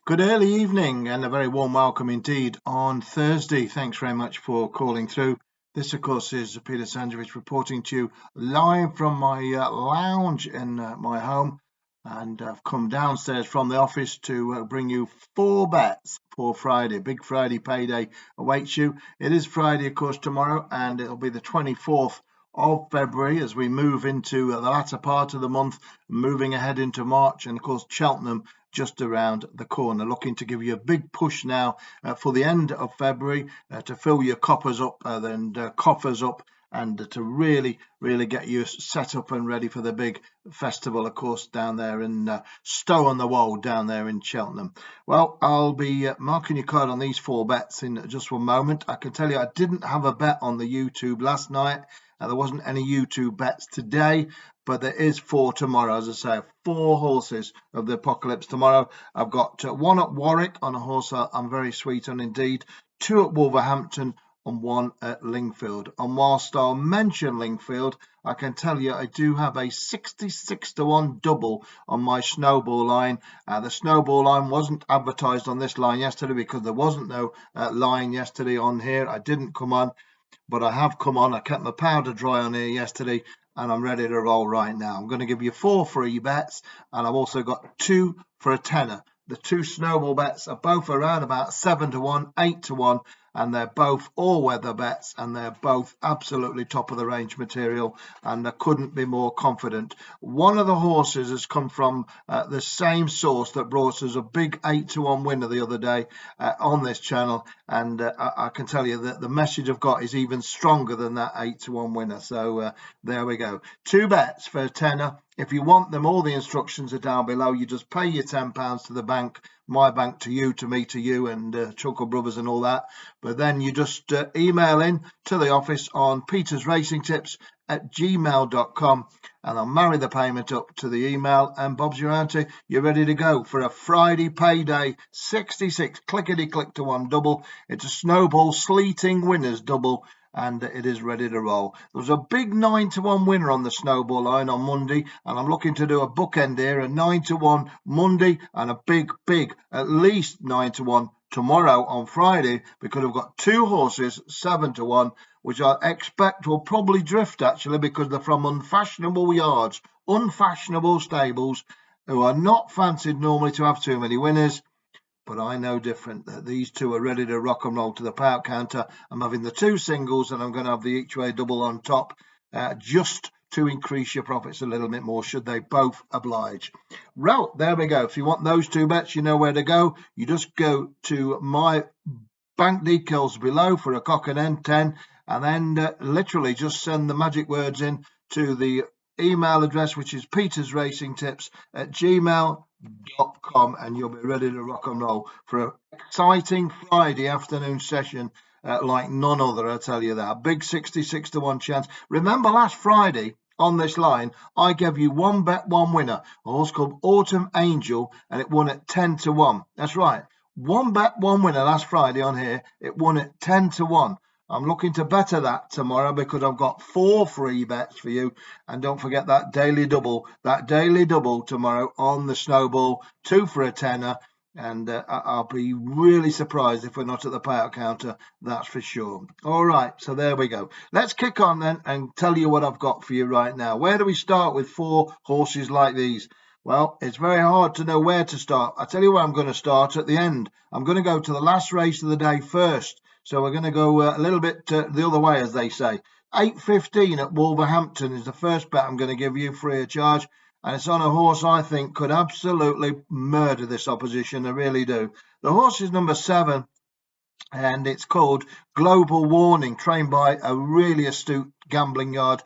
Good early evening and a very warm welcome indeed on Thursday. Thanks very much for calling through. This, of course, is Peter Sandrovitch reporting to you live from my lounge in my home. And I've come downstairs from the office to bring you four bets for Friday. Big Friday payday awaits you. It is Friday, of course, tomorrow, and it'll be the 24th of February as we move into the latter part of the month, moving ahead into March. And, of course, Cheltenham just around the corner, looking to give you a big push now for the end of February to fill your coppers up and coffers up, and to really get you set up and ready for the big festival, of course, down there in Stow-on-the-Wold, down there in Cheltenham. Well, I'll be marking your card on these four bets in just one moment. I can tell you I didn't have a bet on the YouTube last night. There wasn't any YouTube bets today, but there is four tomorrow. As I say, four horses of the apocalypse tomorrow. I've got one at Warwick on a horse I'm very sweet on indeed, two at Wolverhampton, and one at Lingfield. And whilst I'll mention Lingfield, I can tell you I do have a 66-1 double on my Snowball line. The Snowball line wasn't advertised on this line yesterday because there wasn't no line yesterday on here. I didn't come on, but I have come on. I kept my powder dry on here yesterday, and I'm ready to roll right now. I'm going to give you four free bets, and I've also got two for a tenner. The two Snowball bets are both around about 7-1, 8-1, and they're both all-weather bets, and they're both absolutely top-of-the-range material, and I couldn't be more confident. One of the horses has come from the same source that brought us a big 8-1 winner the other day on this channel, and I can tell you that the message I've got is even stronger than that 8-1 winner. So there we go. Two bets for a tenner. If you want them, all the instructions are down below. You just pay your £10 to the bank, my bank to you, to me, to you, and Chuckle Brothers and all that. But then you just email in to the office on petersracingtips@gmail.com, and I'll marry the payment up to the email, and Bob's your auntie. You're ready to go for a Friday payday 66 clickety-click to one double. It's a Snowball sleeting winners double, and it is ready to roll. There was a big 9-1 winner on the Snowball line on Monday, and I'm looking to do a bookend here, a 9-1 Monday and a big, at least 9-1 tomorrow on Friday, because I've got two horses 7-1, which I expect will probably drift actually, because they're from unfashionable yards, unfashionable stables, who are not fancied normally to have too many winners. But I know different. These two are ready to rock and roll to the pout counter. I'm having the two singles, and I'm going to have the each way double on top, just to increase your profits a little bit more, should they both oblige. Well, there we go. If you want those two bets, you know where to go. You just go to my bank details below for a cock and hen 10, and then literally just send the magic words in to the email address, which is petersracingtips@gmail.com, and you'll be ready to rock and roll for an exciting Friday afternoon session like none other, I tell you that. Big 66-1 chance. Remember last Friday on this line, I gave you one bet, one winner, a horse called Autumn Angel, and it won at 10-1. That's right. One bet, one winner last Friday on here. It won at 10-1. I'm looking to better that tomorrow because I've got four free bets for you. And don't forget that daily double tomorrow on the Snowball, two for a tenner. And I'll be really surprised if we're not at the payout counter, that's for sure. All right, so there we go. Let's kick on then and tell you what I've got for you right now. Where do we start with four horses like these? Well, it's very hard to know where to start. I tell you where I'm going to start, at the end. I'm going to go to the last race of the day first. So we're going to go a little bit the other way, as they say. 8:15 at Wolverhampton is the first bet I'm going to give you free of charge. And it's on a horse I think could absolutely murder this opposition. I really do. The horse is number 7, and it's called Global Warning, trained by a really astute gambling yard,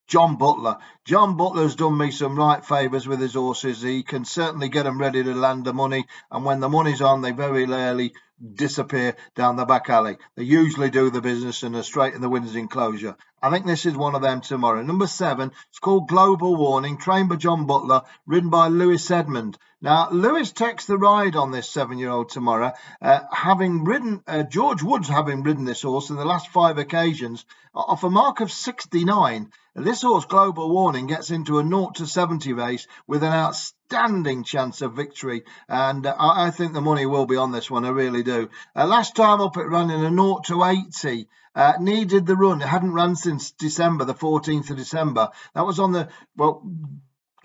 John Butler. John Butler's done me some right favours with his horses. He can certainly get them ready to land the money, and when the money's on, they very rarely disappear down the back alley. They usually do the business and are straight in the winner's enclosure. I think this is one of them tomorrow. Number 7, it's called Global Warning, trained by John Butler, ridden by Lewis Edmund. Now, Lewis takes the ride on this 7-year-old tomorrow, having ridden, George Woods having ridden this horse in the last 5 occasions, off a mark of 69. This horse, Global Warning, gets into a 0-70 race with an outstanding outstanding chance of victory, and I think the money will be on this one. I really do. Last time up, it ran in a 0 to 80. Needed the run. It hadn't run since December, the 14th of December. That was on the, well,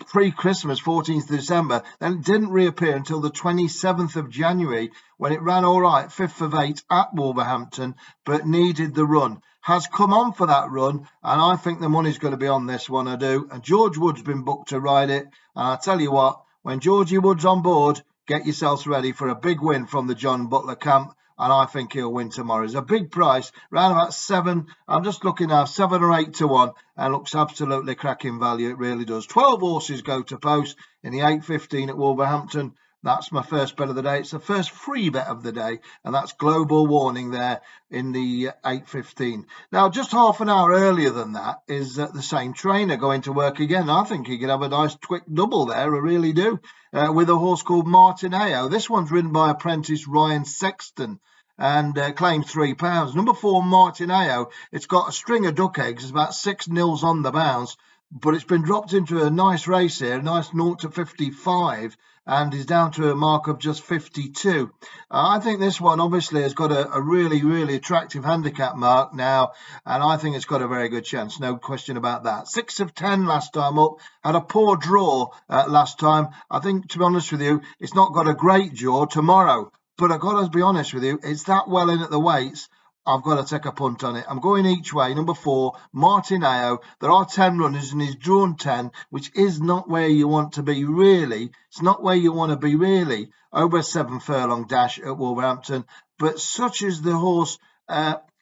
pre-Christmas, 14th of December. Then it didn't reappear until the 27th of January, when it ran all right, 5th of 8 at Wolverhampton, but needed the run. Has come on for that run, and I think the money's going to be on this one, I do. And George Wood's been booked to ride it, and I tell you what, when Georgie Wood's on board, get yourselves ready for a big win from the John Butler camp, and I think he'll win tomorrow. It's a big price, round about 7, I'm just looking now, 7 or 8 to 1, and looks absolutely cracking value, it really does. 12 horses go to post in the 8:15 at Wolverhampton. That's my first bet of the day. It's the first free bet of the day, and that's Global Warning there in the 8:15. Now, just half an hour earlier than that is the same trainer going to work again. I think he could have a nice quick double there, I really do, with a horse called Martineo. This one's ridden by apprentice Ryan Sexton and claims £3. Number 4, Martineo. It's got a string of duck eggs. It's about 6 nils on the bounce, but it's been dropped into a nice race here, a nice 0 to 55. And is down to a mark of just 52. I think this one obviously has got a really, really attractive handicap mark now, and I think it's got a very good chance, no question about that. 6 of 10 last time up, had a poor draw last time. I think, to be honest with you, it's not got a great draw tomorrow, but I've got to be honest with you, it's that well in at the weights, I've got to take a punt on it. I'm going each way. Number 4, Martineo. There are 10 runners and he's drawn 10, which is not where you want to be, really. It's not where you want to be, really, over a 7 furlong dash at Wolverhampton. But such is the horse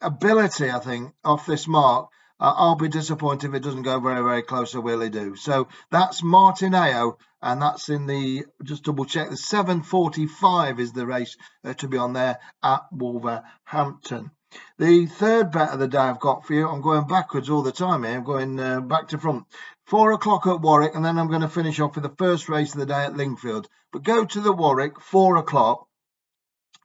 ability, I think, off this mark. I'll be disappointed if it doesn't go very, very close. I really do. So that's Martineo, and that's in the, just double check, the 7:45 is the race to be on there at Wolverhampton. The third bet of the day I've got for you, I'm going backwards all the time here. I'm going back to front. 4 o'clock at Warwick, and then I'm going to finish off with the first race of the day at Lingfield. But go to the Warwick, 4 o'clock,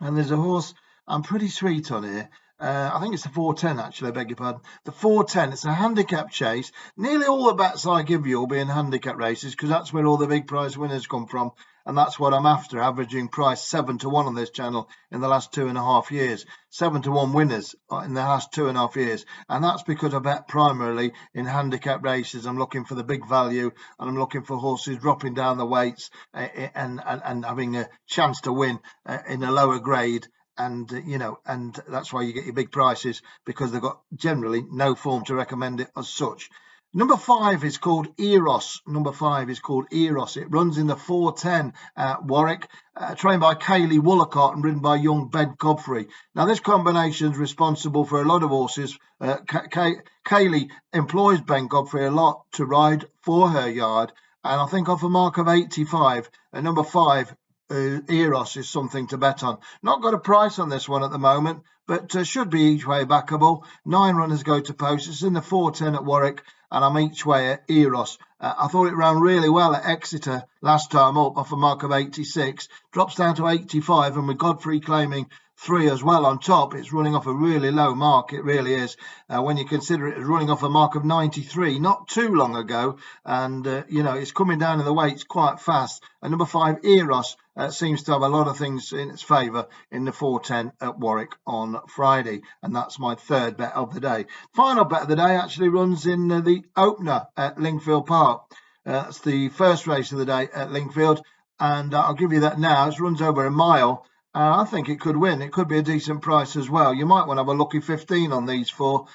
and there's a horse I'm pretty sweet on here. I think it's the 4:10, actually, I beg your pardon. The 4:10, it's a handicap chase. Nearly all the bets I give you will be in handicap races, because that's where all the big prize winners come from. And that's what I'm after, averaging price 7 to 1 on this channel in the last 2.5 years. 7 to 1 winners in the last 2.5 years. And that's because I bet primarily in handicap races. I'm looking for the big value, and I'm looking for horses dropping down the weights and having a chance to win in a lower grade. And, you know, and that's why you get your big prices, because they've got generally no form to recommend it as such. Number 5 is called Eros. Number 5 is called Eros. It runs in the 4:10 at Warwick, trained by Kaylee Woolacott and ridden by young Ben Godfrey. Now, this combination is responsible for a lot of horses. Kaylee employs Ben Godfrey a lot to ride for her yard, and I think off a mark of 85, number 5, Eros is something to bet on. Not got a price on this one at the moment, but should be each way backable. 9 runners go to post. It's in the 4:10 at Warwick, and I'm each way at Eros. I thought it ran really well at Exeter last time up off a mark of 86. Drops down to 85, and with Godfrey claiming 3 as well on top, it's running off a really low mark. It really is. When you consider it as running off a mark of 93 not too long ago, and you know, it's coming down in the weights quite fast. And number 5, Eros, seems to have a lot of things in its favour in the 4:10 at Warwick on Friday, and that's my third bet of the day. Final bet of the day actually runs in the opener at Lingfield Park. That's the first race of the day at Lingfield, and I'll give you that now. It runs over a mile. I think it could win. It could be a decent price as well. You might want to have a lucky 15 on these 4.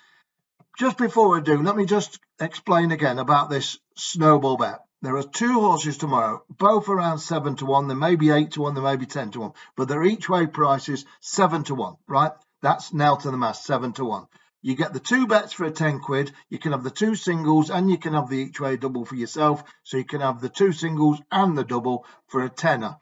Just before I do, let me just explain again about this Snowball bet. There are 2 horses tomorrow, both around 7 to 1. There may be 8 to 1, there may be 10 to 1, but they're each way prices 7 to 1, right? That's nailed to the mast, 7 to 1. You get the 2 bets for a 10 quid. You can have the 2 singles, and you can have the each way double for yourself. So you can have the 2 singles and the double for a tenner.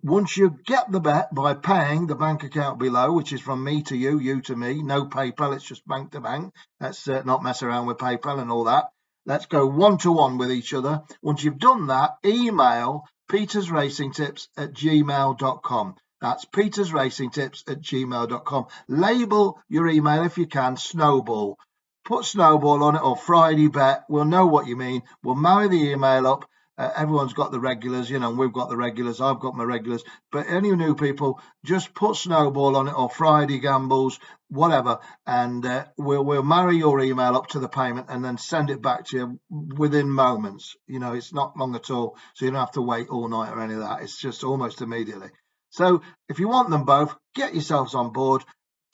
Once you get the bet by paying the bank account below, which is from me to you, you to me, no PayPal, it's just bank to bank. Let's not mess around with PayPal and all that. Let's go 1 to 1 with each other. Once you've done that, email petersracingtips@gmail.com. That's petersracingtips@gmail.com. Label your email, if you can, Snowball. Put Snowball on it, or Friday bet. We'll know what you mean. We'll marry the email up. Everyone's got the regulars, you know, we've got the regulars, I've got my regulars. But any new people, just put Snowball on it or Friday Gambles, whatever, and we'll marry your email up to the payment and then send it back to you within moments. You know, it's not long at all, so you don't have to wait all night or any of that. It's just almost immediately. So if you want them both, get yourselves on board.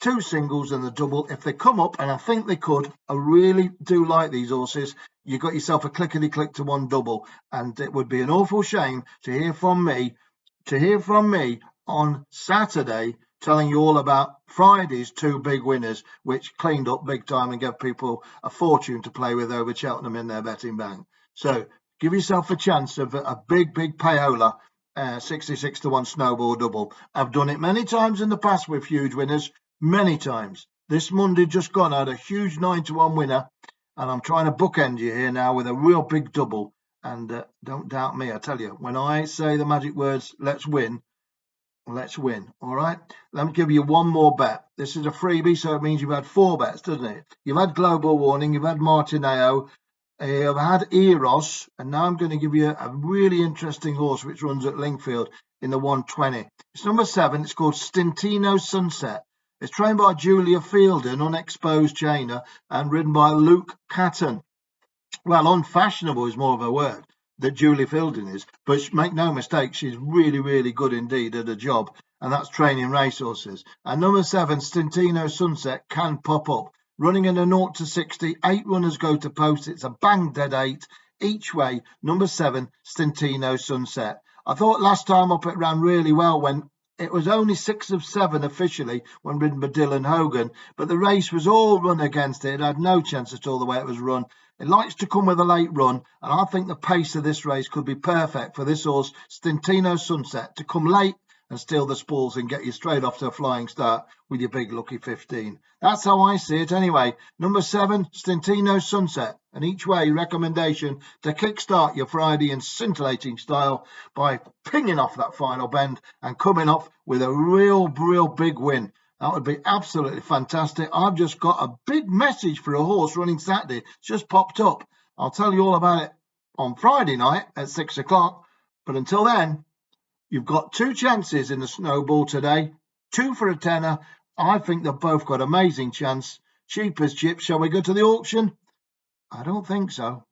2 singles and the double. If they come up, and I think they could, I really do like these horses. You got yourself a clickety-click to 1 double, and it would be an awful shame to hear from me on Saturday telling you all about Friday's 2 big winners, which cleaned up big time and gave people a fortune to play with over Cheltenham in their betting bank. So give yourself a chance of a big payola. 66 to 1 Snowball double. I've done it many times in the past with huge winners, many times. This Monday just gone, I had a huge 9 to 1 winner, and I'm trying to bookend you here now with a real big double. And don't doubt me, I tell you, when I say the magic words, let's win. All right, let me give you one more bet. This is a freebie, so it means you've had 4 bets, doesn't it? You've had Global Warning, you've had Martineo, I've had Eros, and now I'm going to give you a really interesting horse which runs at Lingfield in the 120. It's number 7. It's called Stintino Sunset. It's trained by Julia Fielden, unexposed trainer, and ridden by Luke Catton. Well, unfashionable is more of a word that Julia Fielden is, but make no mistake, she's really good indeed at her job, and that's training racehorses. And number 7, Stintino Sunset, can pop up. Running in a 0 to 60, 8 runners go to post. It's a bang dead 8 each way. Number 7, Stintino Sunset. I thought last time up it ran really well when it was only 6 of 7 officially when ridden by Dylan Hogan, but the race was all run against it. It had no chance at all the way it was run. It likes to come with a late run, and I think the pace of this race could be perfect for this horse, Stintino Sunset, to come late and steal the spoils and get you straight off to a flying start with your big lucky 15. That's how I see it anyway. Number 7, Stintino Sunset. And each way recommendation to kickstart your Friday in scintillating style by pinging off that final bend and coming off with a real big win. That would be absolutely fantastic. I've just got a big message for a horse running Saturday. It's just popped up. I'll tell you all about it on Friday night at 6 o'clock. But until then, you've got 2 chances in the Snowball today, 2 for a tenner. I think they've both got amazing chance. Cheap as chips. Shall we go to the auction? I don't think so.